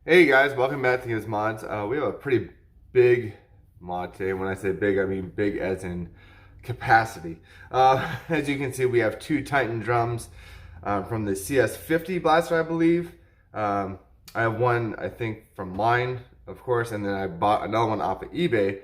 Hey guys, welcome back to His Mods. We have a pretty big mod today. When I say big, I mean big as in capacity. As you can see, we have two Titan drums from the CS50 blaster, I believe. I have one, I think, from mine, of course, and then I bought another one off of eBay.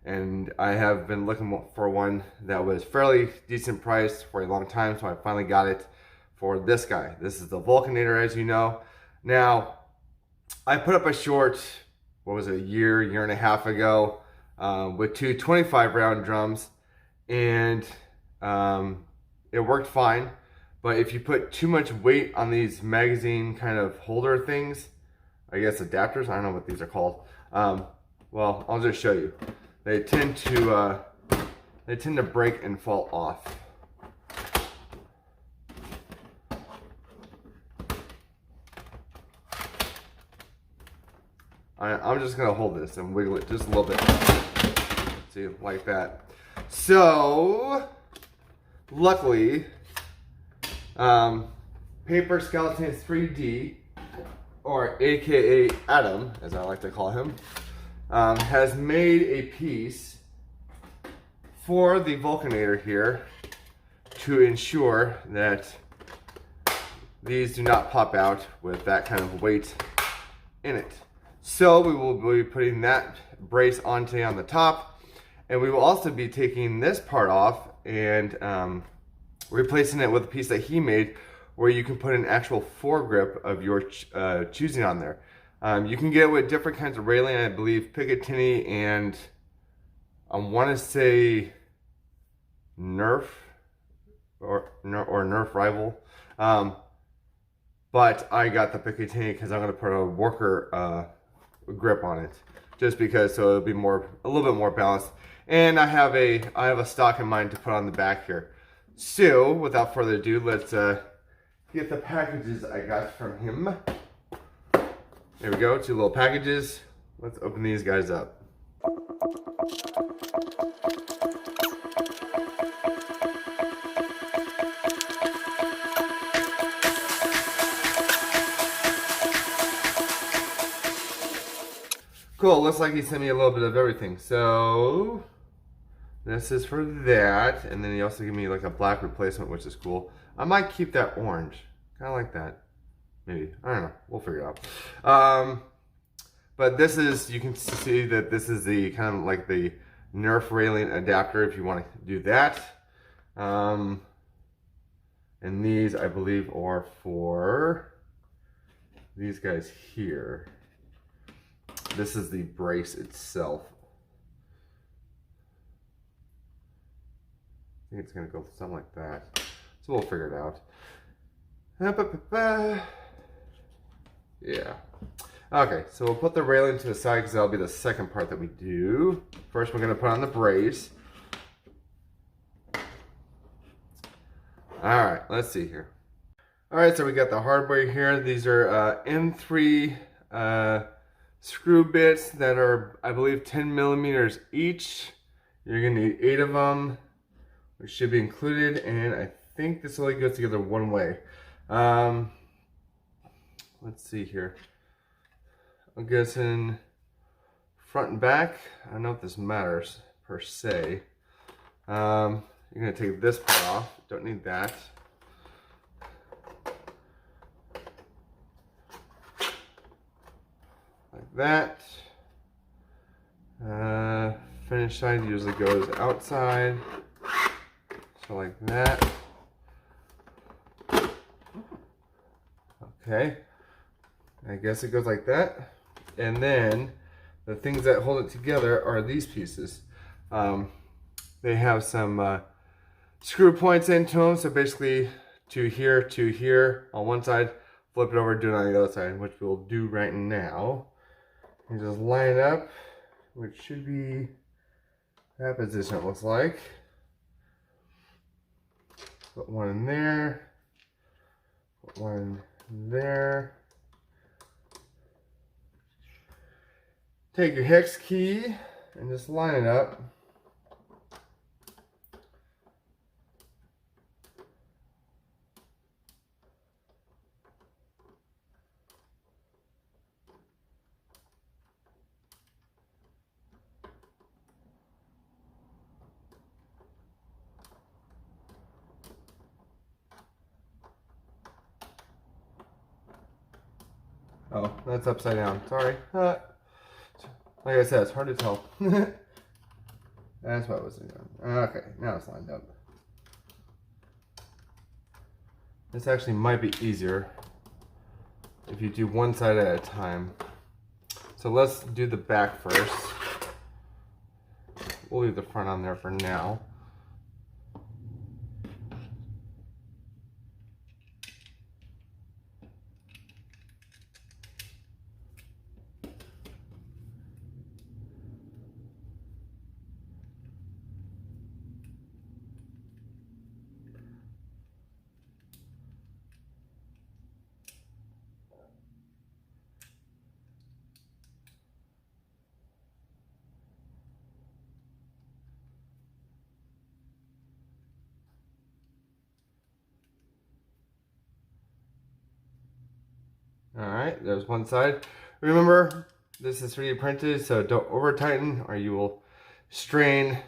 And I have been looking for one that was fairly decent price for a long time, so I finally got it for this guy. This is the Vulcanator, as you know. Now, I put up a short, what was it, a year and a half ago, with two 25 round drums, and it worked fine. But if you put too much weight on these magazine kind of holder things, I guess adapters, I don't know what these are called. Well, I'll just show you. They tend to break and fall off. I'm just gonna hold this and wiggle it just a little bit. See, like that. So, luckily, Paperskeletons3D, or AKA Adam, as I like to call him, has made a piece for the Vulcanator here to ensure that these do not pop out with that kind of weight in it. So we will be putting that brace on today on the top, and we will also be taking this part off and replacing it with a piece that he made where you can put an actual foregrip of your choosing on there. You can get it with different kinds of railing, I believe Picatinny and I want to say Nerf or Nerf Rival. But I got the Picatinny because I'm going to put a worker grip on it, just because, so it'll be a little bit more balanced. And I have a stock in mind to put on the back here. So without further ado, let's get the packages I got from him. There we go, two little packages. Let's open these guys up. Cool, looks like he sent me a little bit of everything. So, this is for that. And then he also gave me like a black replacement, which is cool. I might keep that orange. Kind of like that. Maybe. I don't know. We'll figure it out. But this is, you can see that this is the kind of like the Nerf railing adapter if you want to do that. And these, I believe, are for these guys here. This is the brace itself. I think it's gonna go something like that. So we'll figure it out. Yeah. Okay, so we'll put the railing to the side because that'll be the second part that we do. First, we're gonna put on the brace. All right, let's see here. All right, so we got the hardware here. These are M3 screw bits that are, I believe, 10 millimeters each. You're gonna need 8 of them, which should be included, and I think this only goes together one way. Let's see here. I'm guessing front and back. I don't know if this matters per se. You're gonna take this part off. Don't need that. Like that. Finish side usually goes outside. So like that. Okay. I guess it goes like that. And then the things that hold it together are these pieces. They have some screw points into them. So basically to here on one side, flip it over, do it on the other side, which we'll do right now. And just line it up, which should be that position, it looks like. Put one in there, put one in there. Take your hex key and just line it up. Oh, that's upside down. Sorry. Like I said, it's hard to tell. That's what I was doing. Okay, now it's lined up. This actually might be easier if you do one side at a time. So let's do the back first. We'll leave the front on there for now. Alright, there's one side. Remember, this is 3D printed, so don't over tighten or you will strain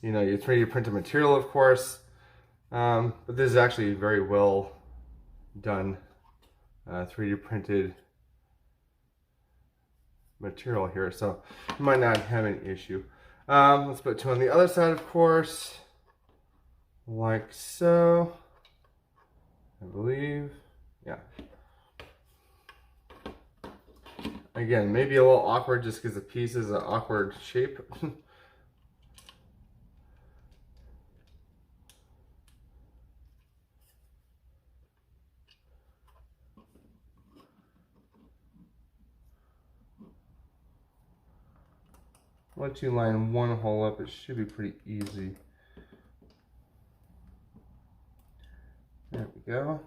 you know, your 3D printed material, of course. But this is actually very well done 3D printed material here, so you might not have any issue. Let's put two on the other side, of course, like so, I believe. Yeah. Again, maybe a little awkward just because the piece is an awkward shape. Once you line one hole up, it should be pretty easy. There we go.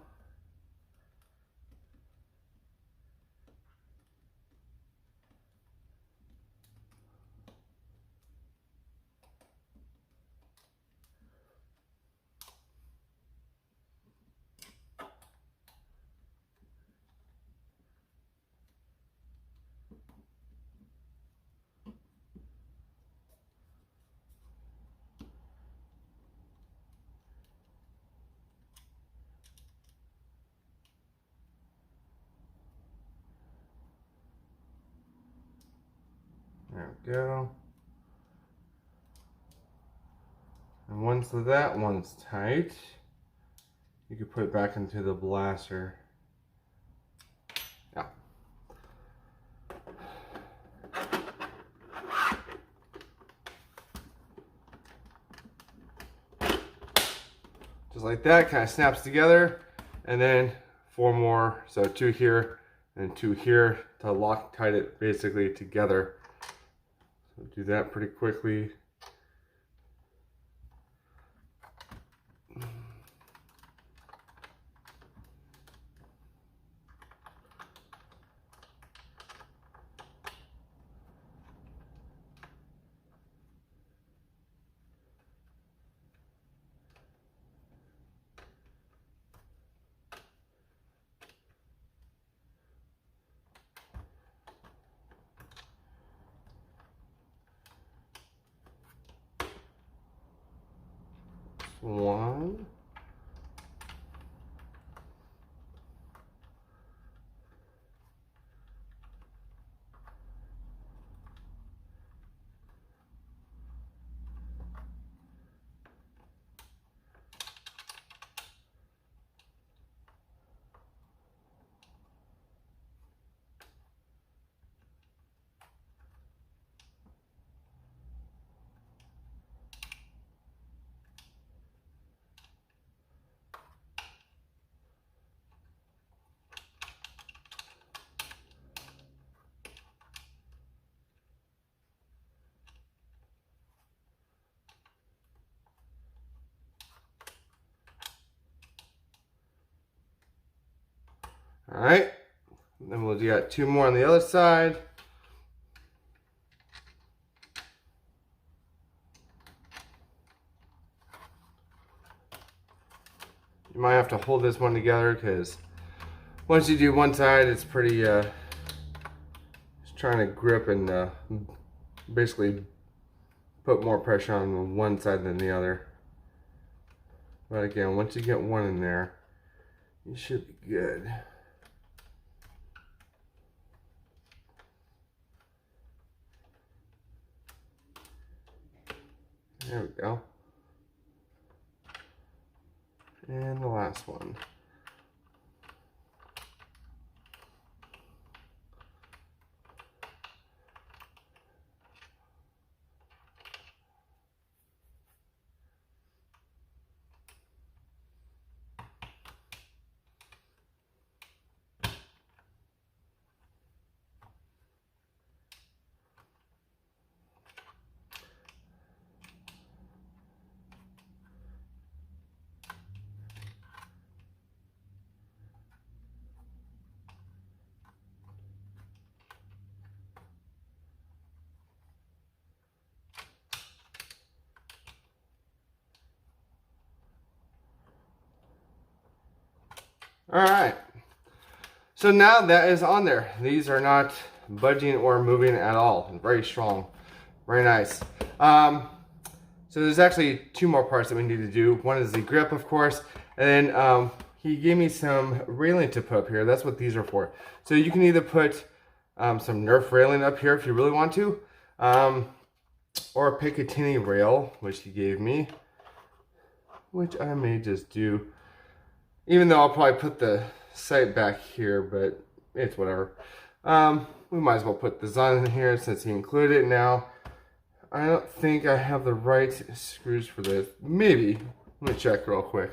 There we go. And once that one's tight, you can put it back into the blaster. Yeah. Just like that, kind of snaps together. And then four more, so two here and two here to Loctite it basically together. So do that pretty quickly. One. All right, then we'll do two more on the other side. You might have to hold this one together because once you do one side, it's pretty, just trying to grip and basically put more pressure on one side than the other. But again, once you get one in there, you should be good. There we go. And the last one. All right, so now that is on there. These are not budging or moving at all. Very strong, very nice. So there's actually two more parts that we need to do. One is the grip, of course, and then he gave me some railing to put up here. That's what these are for. So you can either put some Nerf railing up here if you really want to, or a Picatinny rail, which he gave me, which I may just do. Even though I'll probably put the sight back here, but it's whatever. We might as well put this on in here since he included it now. I don't think I have the right screws for this. Maybe. Let me check real quick.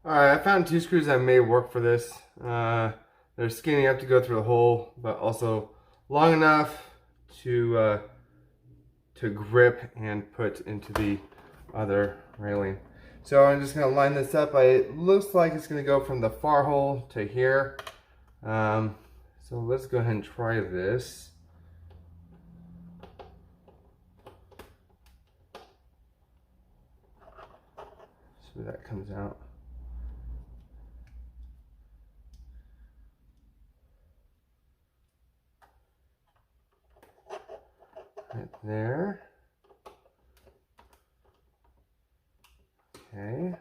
Alright, I found two screws that may work for this. They're skinny enough to go through the hole, but also long enough to grip and put into the other railing. So I'm just going to line this up. It looks like it's going to go from the far hole to here. So let's go ahead and try this. So that comes out. Right there. Okay.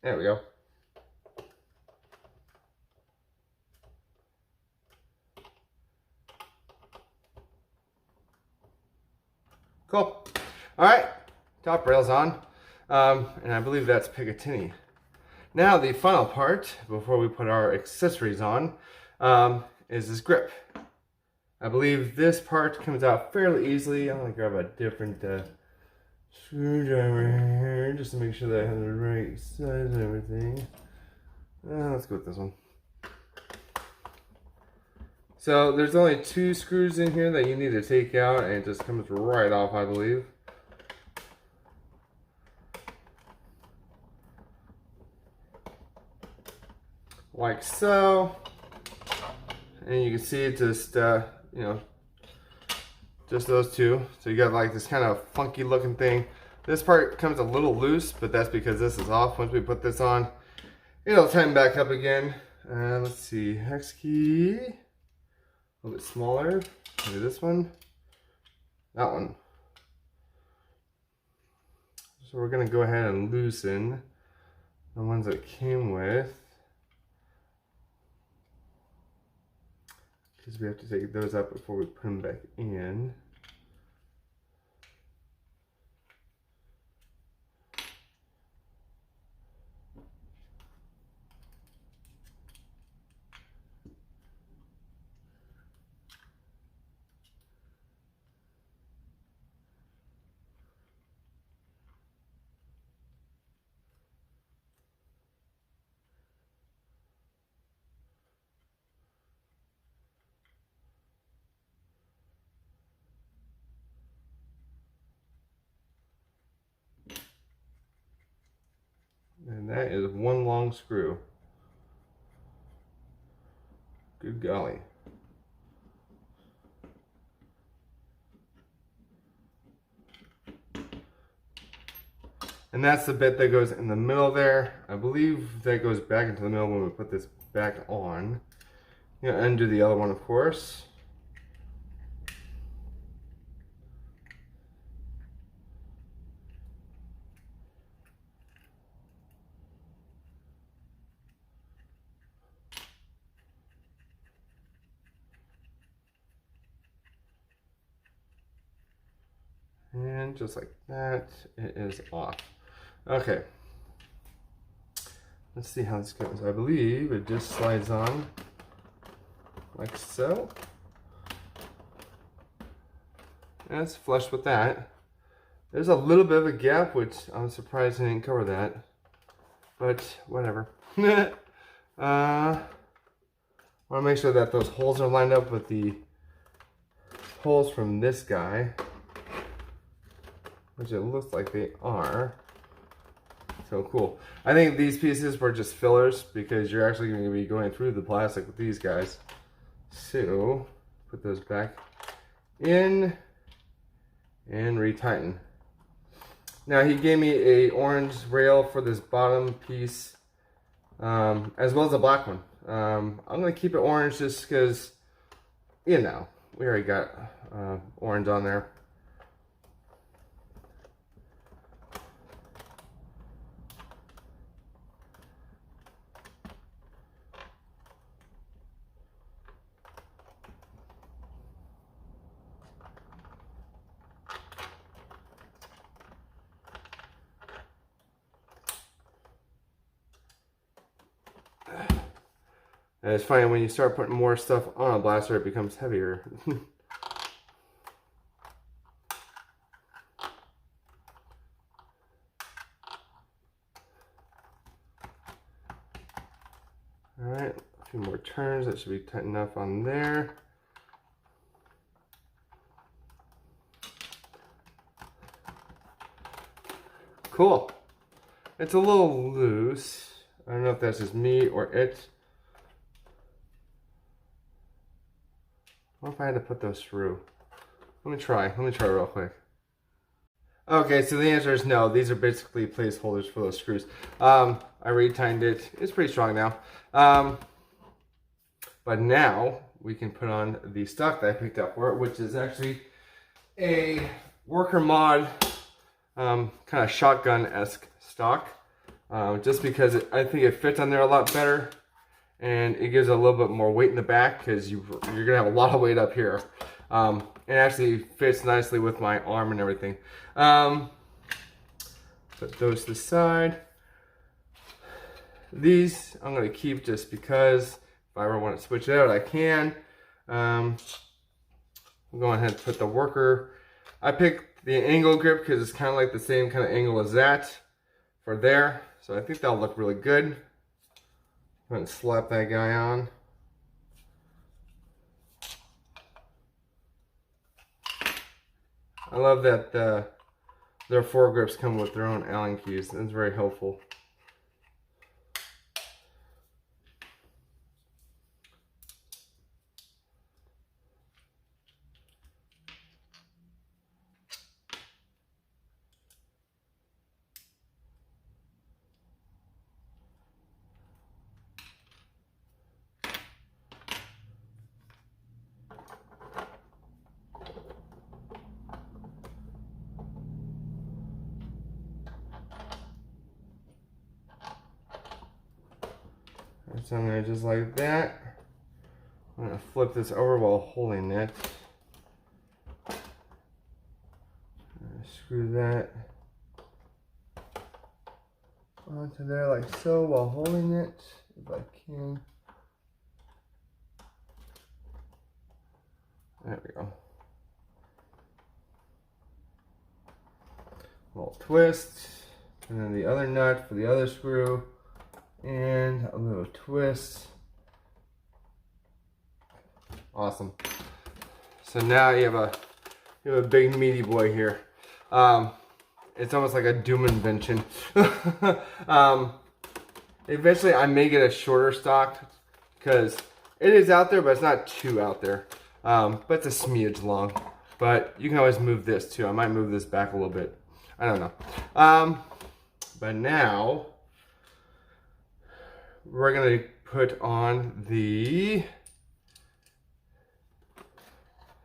There we go. Cool. All right, top rail's on, and I believe that's Picatinny. Now the final part, before we put our accessories on, is this grip. I believe this part comes out fairly easily. I'm gonna grab a different screwdriver here, just to make sure that I have the right size and everything. Let's go with this one. So there's only two screws in here that you need to take out, and it just comes right off, I believe. Like so. And you can see it just, you know, just those two. So you got like this kind of funky looking thing. This part comes a little loose, but that's because this is off. Once we put this on, it'll tighten back up again. Let's see, hex key. A little bit smaller. Maybe this one. That one. So we're going to go ahead and loosen the ones that came with. Because we have to take those out before we put them back in. And that is one long screw. Good golly. And that's the bit that goes in the middle there. I believe that goes back into the middle when we put this back on. You know, undo the other one, of course. And just like that, it is off. Okay. Let's see how this goes. I believe it just slides on like so. And it's flush with that. There's a little bit of a gap, which I'm surprised I didn't cover that. But whatever. I want to make sure that those holes are lined up with the holes from this guy, which it looks like they are. So cool. I think these pieces were just fillers because you're actually going to be going through the plastic with these guys. So put those back in and retighten. Now he gave me a orange rail for this bottom piece, as well as a black one. I'm going to keep it orange just because, you know, we already got orange on there. And it's funny, when you start putting more stuff on a blaster, it becomes heavier. Alright, a few more turns. That should be tight enough on there. Cool. It's a little loose. I don't know if that's just me or it. What if I had to put those through? Let me try real quick. Okay, so the answer is no. These are basically placeholders for those screws. I retightened it. It's pretty strong now. But now we can put on the stock that I picked up for it, which is actually a worker mod, kind of shotgun-esque stock. Just because I think it fits on there a lot better. And it gives it a little bit more weight in the back because you're going to have a lot of weight up here. It actually fits nicely with my arm and everything. Put those to the side. These I'm going to keep just because if I ever want to switch it out, I can. I'm going ahead and put the worker. I picked the angle grip because it's kind of like the same kind of angle as that for there. So I think that'll look really good. Go ahead and slap that guy on. I love that their foregrips come with their own Allen keys. That's very helpful. So I'm going to just like that. I'm going to flip this over while holding it. Screw that onto there like so while holding it, if I can. There we go. A little twist, and then the other nut for the other screw. And a little twist. Awesome. So now you have a big meaty boy here. It's almost like a doom invention. Eventually I may get a shorter stock because it is out there, but it's not too out there. But it's a smidge long. But you can always move this too. I might move this back a little bit. I don't know. But now we're going to put on the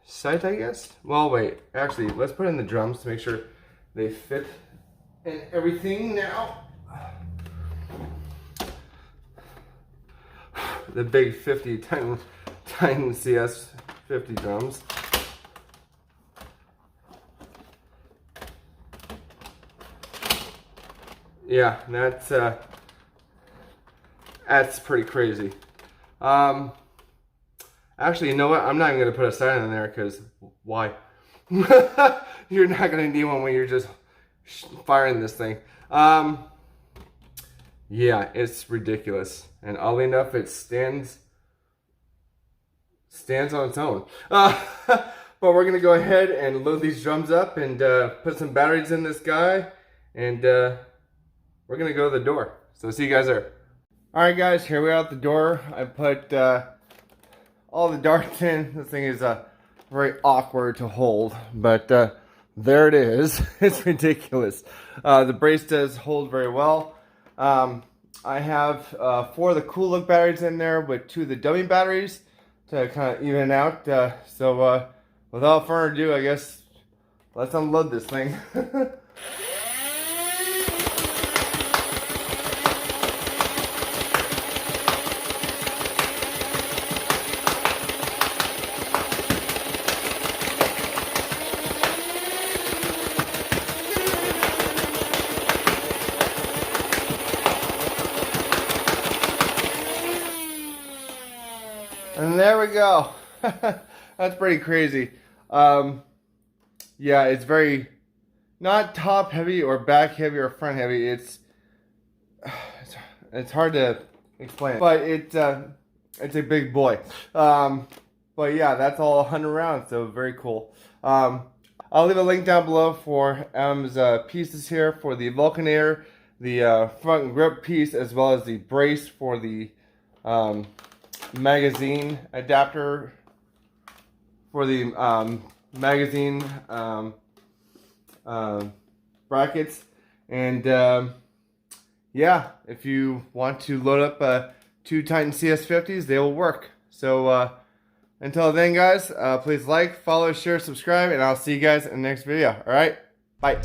sight, I guess. Well, wait. Actually, let's put in the drums to make sure they fit and everything now. The big 50 Titan CS 50 drums. Yeah, that's pretty crazy. Actually, you know what? I'm not even gonna put a sight in there because why? You're not gonna need one when you're just firing this thing. Yeah, it's ridiculous, and oddly enough, it stands on its own. But we're gonna go ahead and load these drums up and put some batteries in this guy, and we're gonna go to the door. So see you guys there. All right, guys, here we are at the door. I put all the darts in. This thing is very awkward to hold, but there it is. It's ridiculous. The brace does hold very well. I have 4 of the cool look batteries in there with 2 of the dummy batteries to kind of even it out. So without further ado, I guess let's unload this thing. And there we go. That's pretty crazy. Yeah, it's very not top heavy or back heavy or front heavy. It's hard to explain, but it's a big boy. But yeah, that's all 100 rounds, so very cool. I'll leave a link down below for Adam's pieces here for the Vulcanator, the front grip piece, as well as the brace for the magazine adapter for the magazine brackets. And yeah, if you want to load up 2 Titan CS50s, they will work. So until then, guys, please like, follow, share, subscribe, and I'll see you guys in the next video. All right, bye.